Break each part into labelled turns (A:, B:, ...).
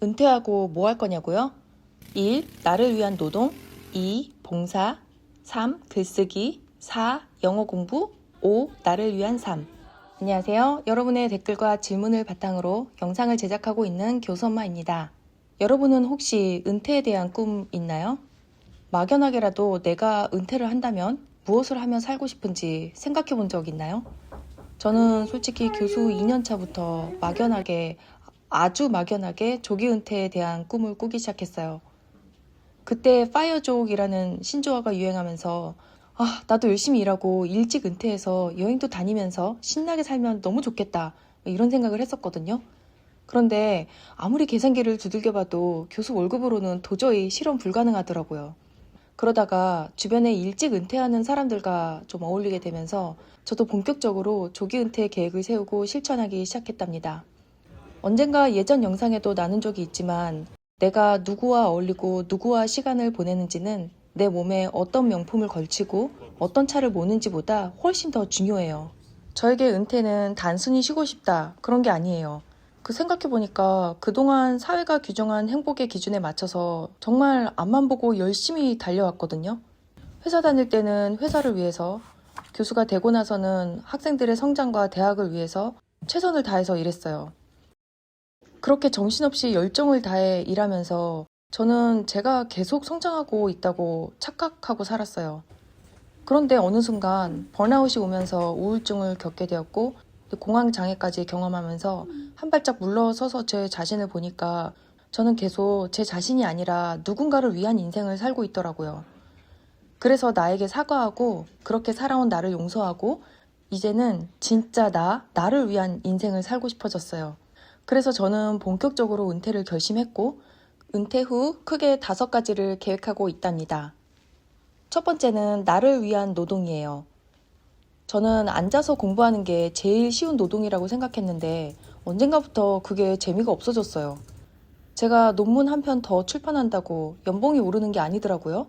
A: 은퇴하고 뭐 할 거냐고요? 1. 나를 위한 노동. 2. 봉사. 3. 글쓰기. 4. 영어 공부. 5. 나를 위한 삶. 안녕하세요. 여러분의 댓글과 질문을 바탕으로 영상을 제작하고 있는 교수엄마입니다. 여러분은 혹시 은퇴에 대한 꿈 있나요? 막연하게라도 내가 은퇴를 한다면 무엇을 하며 살고 싶은지 생각해 본 적 있나요? 저는 솔직히 교수 2년차부터 아주 막연하게 조기 은퇴에 대한 꿈을 꾸기 시작했어요. 그때 파이어족이라는 신조어가 유행하면서 나도 열심히 일하고 일찍 은퇴해서 여행도 다니면서 신나게 살면 너무 좋겠다, 이런 생각을 했었거든요. 그런데 아무리 계산기를 두들겨봐도 교수 월급으로는 도저히 실현 불가능하더라고요. 그러다가 주변에 일찍 은퇴하는 사람들과 좀 어울리게 되면서 저도 본격적으로 조기 은퇴 계획을 세우고 실천하기 시작했답니다. 언젠가 예전 영상에도 나눈 적이 있지만 내가 누구와 어울리고 누구와 시간을 보내는지는 내 몸에 어떤 명품을 걸치고 어떤 차를 모는지보다 훨씬 더 중요해요. 저에게 은퇴는 단순히 쉬고 싶다, 그런 게 아니에요. 생각해보니까 그동안 사회가 규정한 행복의 기준에 맞춰서 정말 앞만 보고 열심히 달려왔거든요. 회사 다닐 때는 회사를 위해서, 교수가 되고 나서는 학생들의 성장과 대학을 위해서 최선을 다해서 일했어요. 그렇게 정신없이 열정을 다해 일하면서 저는 제가 계속 성장하고 있다고 착각하고 살았어요. 그런데 어느 순간 번아웃이 오면서 우울증을 겪게 되었고 공황장애까지 경험하면서 한 발짝 물러서서 제 자신을 보니까 저는 계속 제 자신이 아니라 누군가를 위한 인생을 살고 있더라고요. 그래서 나에게 사과하고 그렇게 살아온 나를 용서하고 이제는 진짜 나를 위한 인생을 살고 싶어졌어요. 그래서 저는 본격적으로 은퇴를 결심했고 은퇴 후 크게 5가지를 계획하고 있답니다. 첫 번째는 나를 위한 노동이에요. 저는 앉아서 공부하는 게 제일 쉬운 노동이라고 생각했는데 언젠가부터 그게 재미가 없어졌어요. 제가 논문 한 편 더 출판한다고 연봉이 오르는 게 아니더라고요.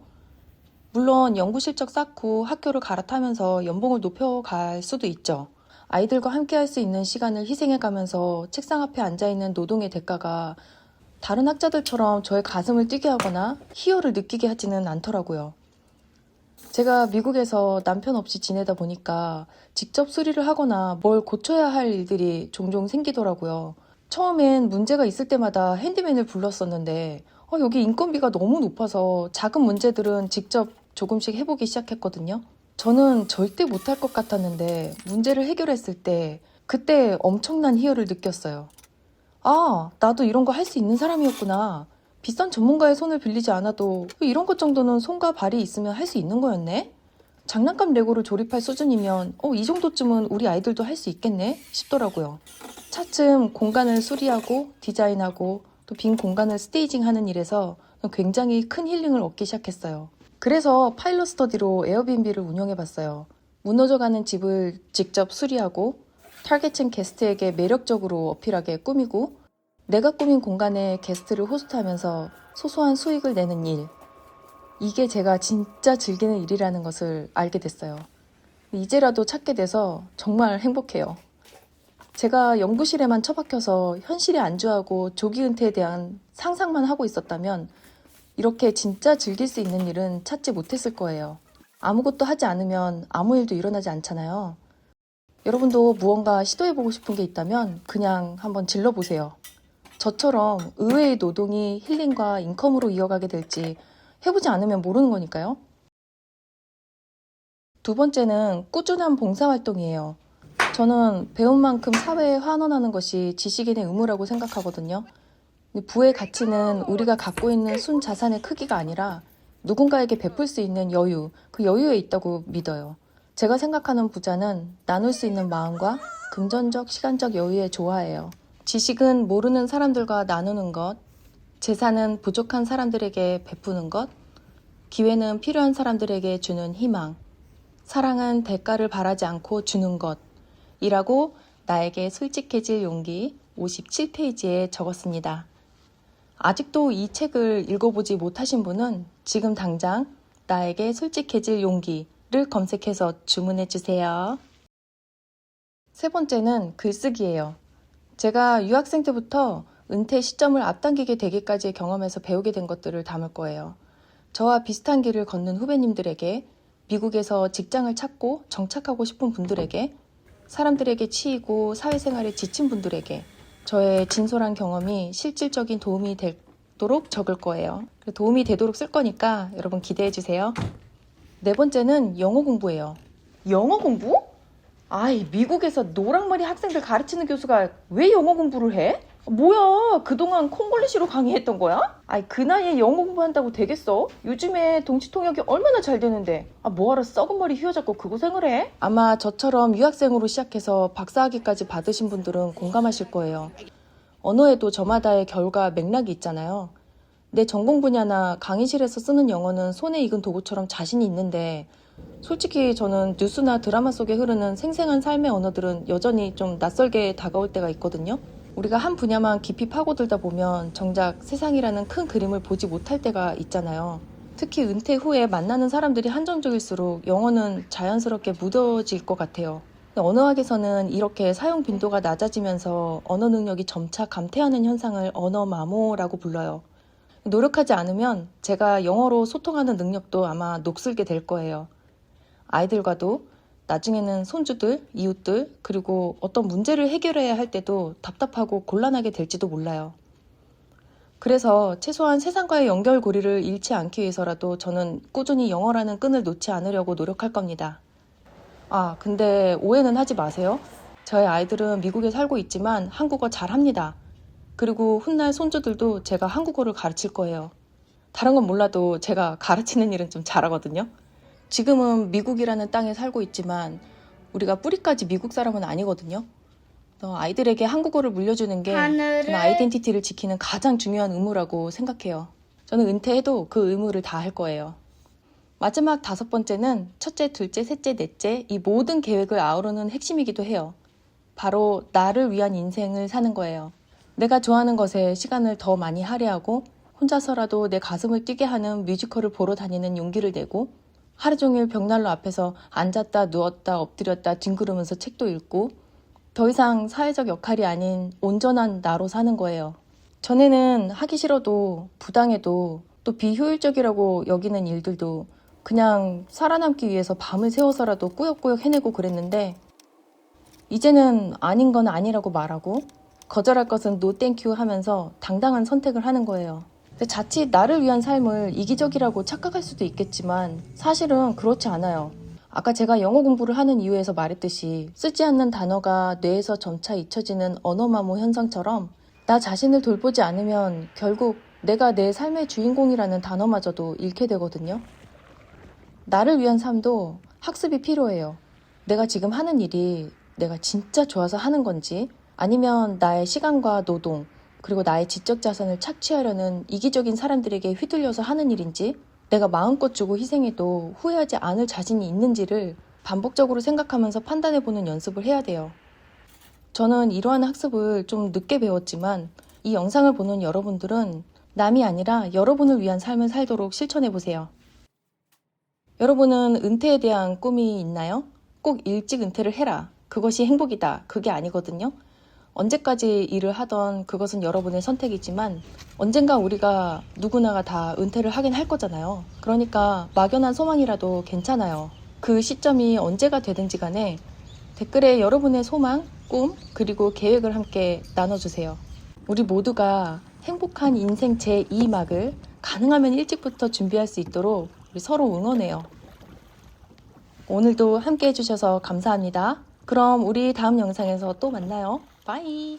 A: 물론 연구 실적 쌓고 학교를 갈아타면서 연봉을 높여갈 수도 있죠. 아이들과 함께 할 수 있는 시간을 희생해가면서 책상 앞에 앉아있는 노동의 대가가 다른 학자들처럼 저의 가슴을 뛰게 하거나 희열을 느끼게 하지는 않더라고요. 제가 미국에서 남편 없이 지내다 보니까 직접 수리를 하거나 뭘 고쳐야 할 일들이 종종 생기더라고요. 처음엔 문제가 있을 때마다 핸디맨을 불렀었는데 여기 인건비가 너무 높아서 작은 문제들은 직접 조금씩 해보기 시작했거든요. 저는 절대 못할 것 같았는데 문제를 해결했을 때 그때 엄청난 희열을 느꼈어요. 나도 이런 거 할 수 있는 사람이었구나. 비싼 전문가의 손을 빌리지 않아도 이런 것 정도는 손과 발이 있으면 할 수 있는 거였네? 장난감 레고를 조립할 수준이면 이 정도쯤은 우리 아이들도 할 수 있겠네? 싶더라고요. 차츰 공간을 수리하고 디자인하고 또 빈 공간을 스테이징하는 일에서 굉장히 큰 힐링을 얻기 시작했어요. 그래서 파일럿 스터디로 에어비앤비를 운영해봤어요. 무너져가는 집을 직접 수리하고 타겟층 게스트에게 매력적으로 어필하게 꾸미고 내가 꾸민 공간에 게스트를 호스트하면서 소소한 수익을 내는 일. 이게 제가 진짜 즐기는 일이라는 것을 알게 됐어요. 이제라도 찾게 돼서 정말 행복해요. 제가 연구실에만 처박혀서 현실에 안주하고 조기 은퇴에 대한 상상만 하고 있었다면 이렇게 진짜 즐길 수 있는 일은 찾지 못했을 거예요. 아무것도 하지 않으면 아무 일도 일어나지 않잖아요. 여러분도 무언가 시도해보고 싶은 게 있다면 그냥 한번 질러보세요. 저처럼 의외의 노동이 힐링과 인컴으로 이어가게 될지 해보지 않으면 모르는 거니까요. 두 번째는 꾸준한 봉사활동이에요. 저는 배운 만큼 사회에 환원하는 것이 지식인의 의무라고 생각하거든요. 부의 가치는 우리가 갖고 있는 순자산의 크기가 아니라 누군가에게 베풀 수 있는 여유, 그 여유에 있다고 믿어요. 제가 생각하는 부자는 나눌 수 있는 마음과 금전적, 시간적 여유에 조화해요. 지식은 모르는 사람들과 나누는 것, 재산은 부족한 사람들에게 베푸는 것, 기회는 필요한 사람들에게 주는 희망, 사랑은 대가를 바라지 않고 주는 것이라고 나에게 솔직해질 용기 57페이지에 적었습니다. 아직도 이 책을 읽어보지 못하신 분은 지금 당장 나에게 솔직해질 용기를 검색해서 주문해주세요. 세 번째는 글쓰기예요. 제가 유학생 때부터 은퇴 시점을 앞당기게 되기까지의 경험에서 배우게 된 것들을 담을 거예요. 저와 비슷한 길을 걷는 후배님들에게, 미국에서 직장을 찾고 정착하고 싶은 분들에게, 사람들에게 치이고 사회생활에 지친 분들에게 저의 진솔한 경험이 실질적인 도움이 되도록 적을 거예요. 도움이 되도록 쓸 거니까 여러분 기대해 주세요. 네 번째는 영어 공부예요. 영어 공부? 아이, 미국에서 노랑머리 학생들 가르치는 교수가 왜 영어 공부를 해? 뭐야, 그동안 콩글리시로 강의했던 거야? 아이, 그 나이에 영어 공부한다고 되겠어? 요즘에 동시통역이 얼마나 잘 되는데. 뭐하러 썩은 머리 휘어잡고 그 고생을 해? 아마 저처럼 유학생으로 시작해서 박사학위까지 받으신 분들은 공감하실 거예요. 언어에도 저마다의 결과 맥락이 있잖아요. 내 전공 분야나 강의실에서 쓰는 영어는 손에 익은 도구처럼 자신이 있는데, 솔직히 저는 뉴스나 드라마 속에 흐르는 생생한 삶의 언어들은 여전히 좀 낯설게 다가올 때가 있거든요. 우리가 한 분야만 깊이 파고들다 보면 정작 세상이라는 큰 그림을 보지 못할 때가 있잖아요. 특히 은퇴 후에 만나는 사람들이 한정적일수록 영어는 자연스럽게 묻어질 것 같아요. 언어학에서는 이렇게 사용 빈도가 낮아지면서 언어 능력이 점차 감퇴하는 현상을 언어 마모라고 불러요. 노력하지 않으면 제가 영어로 소통하는 능력도 아마 녹슬게 될 거예요. 아이들과도, 나중에는 손주들, 이웃들, 그리고 어떤 문제를 해결해야 할 때도 답답하고 곤란하게 될지도 몰라요. 그래서 최소한 세상과의 연결고리를 잃지 않기 위해서라도 저는 꾸준히 영어라는 끈을 놓지 않으려고 노력할 겁니다. 근데 오해는 하지 마세요. 저의 아이들은 미국에 살고 있지만 한국어 잘합니다. 그리고 훗날 손주들도 제가 한국어를 가르칠 거예요. 다른 건 몰라도 제가 가르치는 일은 좀 잘하거든요. 지금은 미국이라는 땅에 살고 있지만 우리가 뿌리까지 미국 사람은 아니거든요. 아이들에게 한국어를 물려주는 게 저는 아이덴티티를 지키는 가장 중요한 의무라고 생각해요. 저는 은퇴해도 그 의무를 다할 거예요. 마지막 5번째는 첫째, 둘째, 셋째, 넷째 이 모든 계획을 아우르는 핵심이기도 해요. 바로 나를 위한 인생을 사는 거예요. 내가 좋아하는 것에 시간을 더 많이 할애하고 혼자서라도 내 가슴을 뛰게 하는 뮤지컬을 보러 다니는 용기를 내고 하루 종일 벽난로 앞에서 앉았다 누웠다 엎드렸다 뒹구르면서 책도 읽고 더 이상 사회적 역할이 아닌 온전한 나로 사는 거예요. 전에는 하기 싫어도 부당해도 또 비효율적이라고 여기는 일들도 그냥 살아남기 위해서 밤을 새워서라도 꾸역꾸역 해내고 그랬는데 이제는 아닌 건 아니라고 말하고 거절할 것은 no thank you 하면서 당당한 선택을 하는 거예요. 자칫 나를 위한 삶을 이기적이라고 착각할 수도 있겠지만 사실은 그렇지 않아요. 아까 제가 영어 공부를 하는 이유에서 말했듯이 쓰지 않는 단어가 뇌에서 점차 잊혀지는 언어마모 현상처럼 나 자신을 돌보지 않으면 결국 내가 내 삶의 주인공이라는 단어마저도 잃게 되거든요. 나를 위한 삶도 학습이 필요해요. 내가 지금 하는 일이 내가 진짜 좋아서 하는 건지 아니면 나의 시간과 노동 그리고 나의 지적 자산을 착취하려는 이기적인 사람들에게 휘둘려서 하는 일인지 내가 마음껏 주고 희생해도 후회하지 않을 자신이 있는지를 반복적으로 생각하면서 판단해보는 연습을 해야 돼요. 저는 이러한 학습을 좀 늦게 배웠지만 이 영상을 보는 여러분들은 남이 아니라 여러분을 위한 삶을 살도록 실천해보세요. 여러분은 은퇴에 대한 꿈이 있나요? 꼭 일찍 은퇴를 해라. 그것이 행복이다. 그게 아니거든요. 언제까지 일을 하던 그것은 여러분의 선택이지만 언젠가 우리가 누구나가 다 은퇴를 하긴 할 거잖아요. 그러니까 막연한 소망이라도 괜찮아요. 그 시점이 언제가 되든지 간에 댓글에 여러분의 소망, 꿈, 그리고 계획을 함께 나눠주세요. 우리 모두가 행복한 인생 제2막을 가능하면 일찍부터 준비할 수 있도록 우리 서로 응원해요. 오늘도 함께 해주셔서 감사합니다. 그럼 우리 다음 영상에서 또 만나요. 바이.